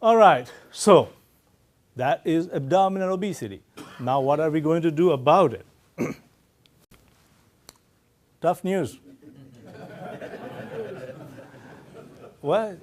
All right, so that is abdominal obesity. Now what are we going to do about it? Tough news. What?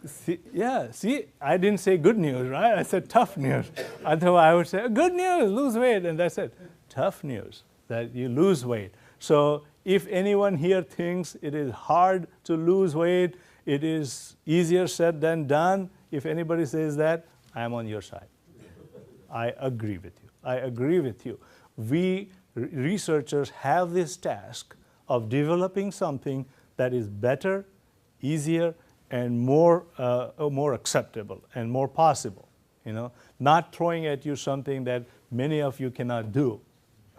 See, I didn't say good news, right? I said tough news. Otherwise, I would say, good news, lose weight. And that's it. Tough news, that you lose weight. So if anyone here thinks it is hard to lose weight, it is easier said than done, if anybody says that, I am on your side. I agree with you. I agree with you. We researchers have this task of developing something that is better, easier, and more acceptable and more possible, not throwing at you something that many of you cannot do.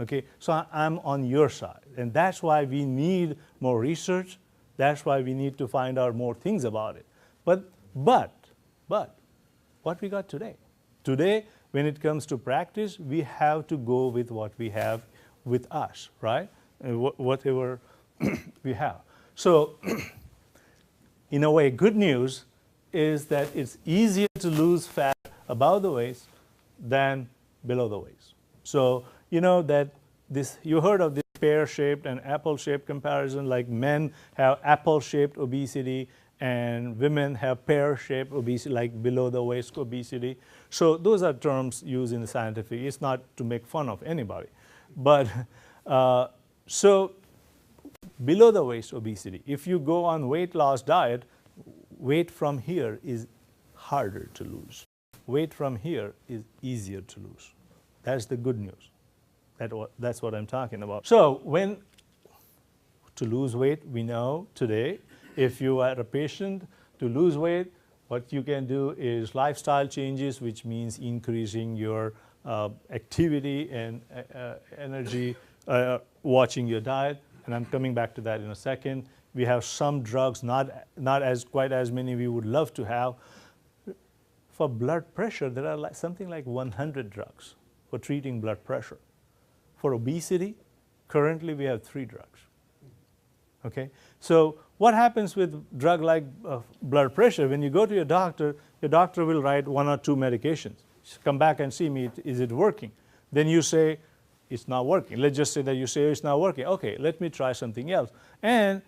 Okay, so I'm on your side, and that's why we need more research. That's why we need to find out more things about it. But what we got today? Today, when it comes to practice, we have to go with what we have with us, right? Whatever we have. So, in a way, good news is that it's easier to lose fat above the waist than below the waist. So, you know that you heard of this pear-shaped and apple-shaped comparison, like men have apple-shaped obesity and women have pear-shaped obesity, like below the waist obesity. So those are terms used in the scientific. It's not to make fun of anybody. But so below the waist obesity, if you go on weight loss diet, weight from here is harder to lose. Weight from here is easier to lose. That's the good news. That's what I'm talking about. So to lose weight, we know today, if you are a patient to lose weight, what you can do is lifestyle changes, which means increasing your activity and energy, watching your diet. And I'm coming back to that in a second. We have some drugs, not quite as many we would love to have. For blood pressure, there are something like 100 drugs for treating blood pressure. For obesity, currently we have 3 drugs. Okay? So what happens with drug like blood pressure? When you go to your doctor will write 1 or 2 medications. Come back and see me, is it working? Then you say, it's not working. Let's just say that you say it's not working. Okay, let me try something else. And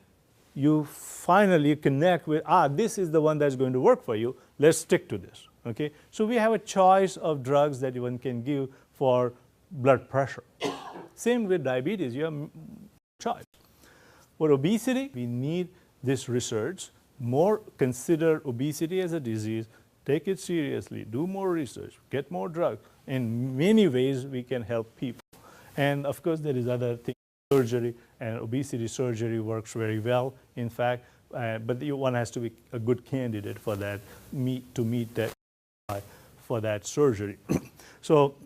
you finally connect with, this is the one that's going to work for you. Let's stick to this. Okay? So we have a choice of drugs that one can give for blood pressure. Same with diabetes, you have choice. For obesity, we need this research. More consider obesity as a disease, take it seriously, do more research, get more drugs. In many ways, we can help people. And of course, there is other things, surgery, and obesity surgery works very well, in fact, but one has to be a good candidate for that, to meet that for that surgery. So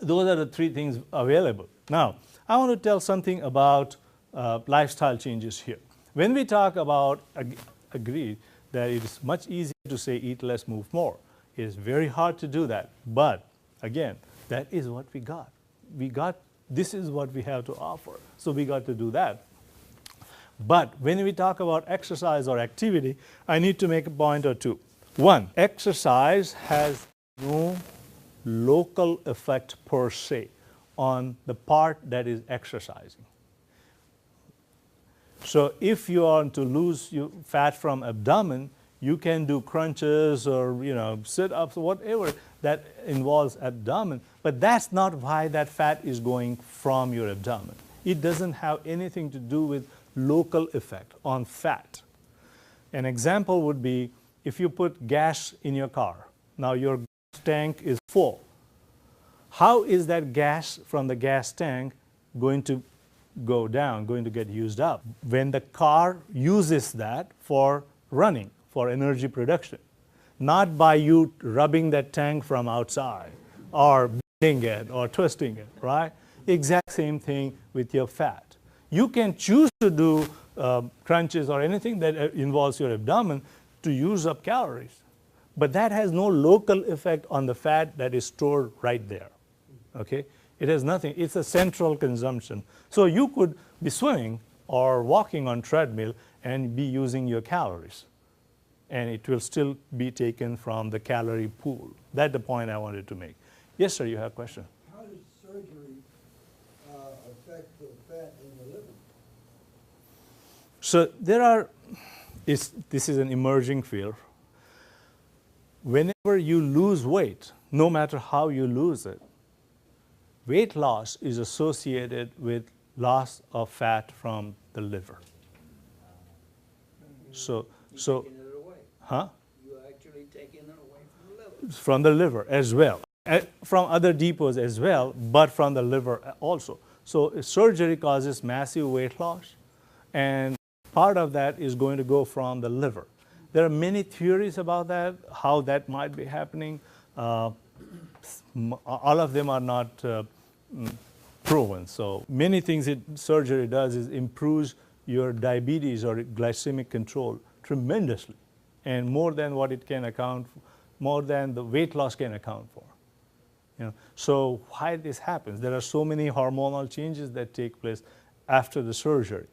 those are the 3 things available. Now, I want to tell something about lifestyle changes here. When we talk about, agree that it is much easier to say eat less, move more. It is very hard to do that. But again, that is what we got. This is what we have to offer. So we got to do that. But when we talk about exercise or activity, I need to make a point or two. 1, exercise has no local effect per se on the part that is exercising. So if you want to lose fat from abdomen, you can do crunches or sit-ups or whatever that involves abdomen, but that's not why that fat is going from your abdomen. It doesn't have anything to do with local effect on fat. An example would be if you put gas in your car. Now your gas tank is full. How is that gas from the gas tank going to go down, going to get used up? When the car uses that for running, for energy production, not by you rubbing that tank from outside or bending it or twisting it, right? Exact same thing with your fat. You can choose to do crunches or anything that involves your abdomen to use up calories, but that has no local effect on the fat that is stored right there. Okay? It has nothing. It's a central consumption. So you could be swimming or walking on treadmill and be using your calories. and it will still be taken from the calorie pool. That's the point I wanted to make. Yes, sir, you have a question? How does surgery affect the fat in the liver? So there are, this is an emerging field. Whenever you lose weight, no matter how you lose it, weight loss is associated with loss of fat from the liver. So, taking it away. huh? You're actually taking it away from the liver. From the liver as well, from other depots as well, but from the liver also. So surgery causes massive weight loss, and part of that is going to go from the liver. There are many theories about that, how that might be happening. All of them are not proven. So many things surgery does is improves your diabetes or glycemic control tremendously, and more than what it can account for, more than the weight loss can account for. You know, so why this happens? There are so many hormonal changes that take place after the surgery.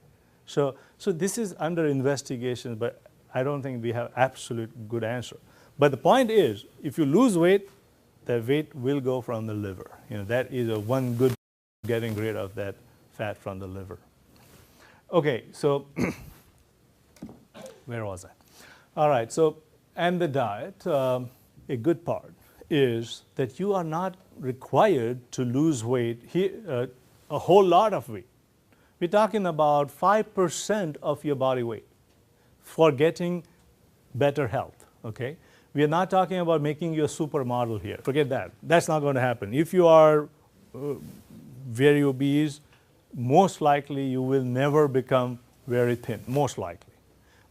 So this is under investigation, but I don't think we have absolute good answer. But the point is, if you lose weight, the weight will go from the liver. You know, that is a one good getting rid of that fat from the liver. Okay, so where was I? All right, so and the diet, a good part is that you are not required to lose weight, a whole lot of weight. We're talking about 5% of your body weight for getting better health, okay? We are not talking about making you a supermodel here. Forget that. That's not going to happen. If you are very obese, most likely you will never become very thin, most likely.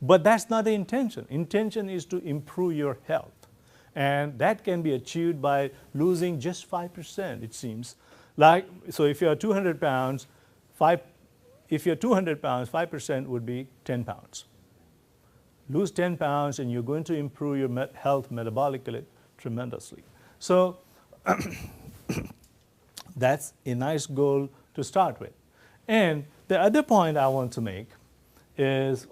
But that's not the intention. Intention is to improve your health. And that can be achieved by losing just 5%, it seems. Like, so if you're 200 pounds, 5% would be 10 pounds. Lose 10 pounds and you're going to improve your health metabolically tremendously. So that's a nice goal to start with. And the other point I want to make is,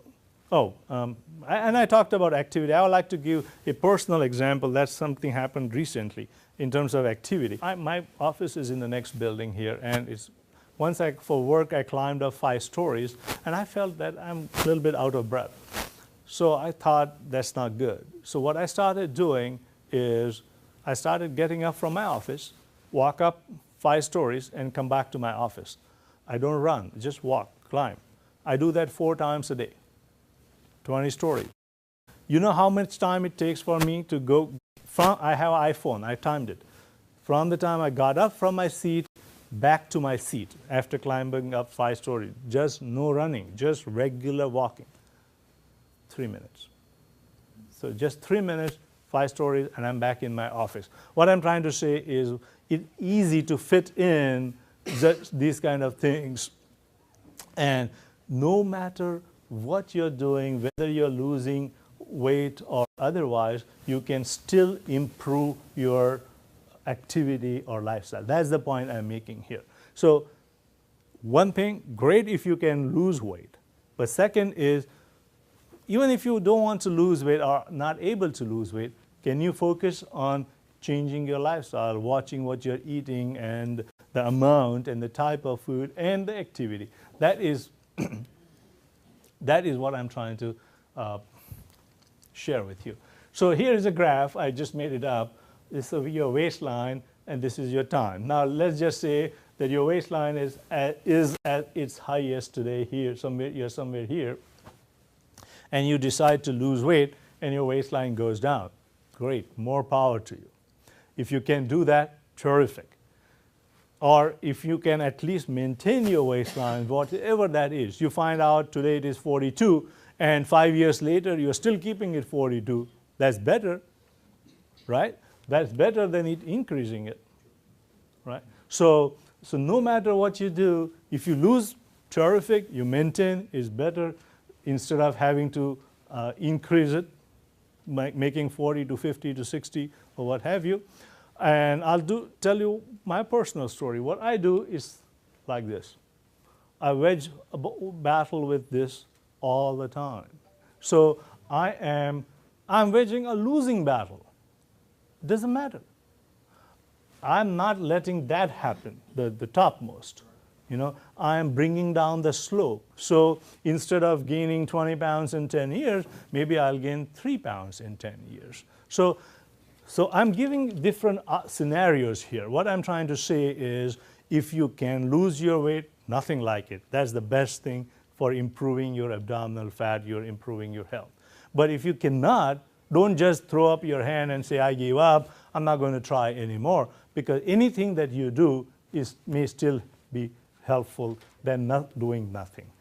and I talked about activity. I would like to give a personal example. That's something happened recently in terms of activity. My office is in the next building here, and it's once for work I climbed up 5 stories, and I felt that I'm a little bit out of breath. So I thought that's not good. So what I started doing is I started getting up from my office, walk up 5 stories, and come back to my office. I don't run, just walk, climb. I do that 4 times a day, 20 stories. You know how much time it takes for me to go from, I have an iPhone, I timed it. From the time I got up from my seat, back to my seat after climbing up 5 stories. Just no running, just regular walking. 3 minutes. So just 3 minutes, 5 stories, and I'm back in my office. What I'm trying to say is it's easy to fit in these kind of things. And no matter what you're doing, whether you're losing weight or otherwise, you can still improve your activity or lifestyle. That's the point I'm making here. So one thing, great if you can lose weight. But second is, even if you don't want to lose weight or not able to lose weight, can you focus on changing your lifestyle, watching what you're eating and the amount and the type of food and the activity? That is, that is what I'm trying to share with you. So here is a graph. I just made it up. This is your waistline, and this is your time. Now let's just say that your waistline is at its highest today here, you're somewhere here, and you decide to lose weight and your waistline goes down. Great, more power to you. If you can do that, terrific. Or if you can at least maintain your waistline, whatever that is. You find out today it is 42, and 5 years later you're still keeping it 42. That's better, right? That's better than it increasing it, right? So no matter what you do, if you lose, terrific. You maintain is better instead of having to increase it, making 40 to 50 to 60 or what have you. And I'll tell you my personal story. What I do is like this. I battle with this all the time. So I'm I'm waging a losing battle. Doesn't matter. I'm not letting that happen, the topmost. You know, I am bringing down the slope. So instead of gaining 20 pounds in 10 years, maybe I'll gain 3 pounds in 10 years. So I'm giving different scenarios here. What I'm trying to say is, if you can lose your weight, nothing like it. That's the best thing for improving your abdominal fat, you're improving your health. But if you cannot, don't just throw up your hand and say, I give up, I'm not going to try anymore, because anything that you do may still be helpful than not doing nothing.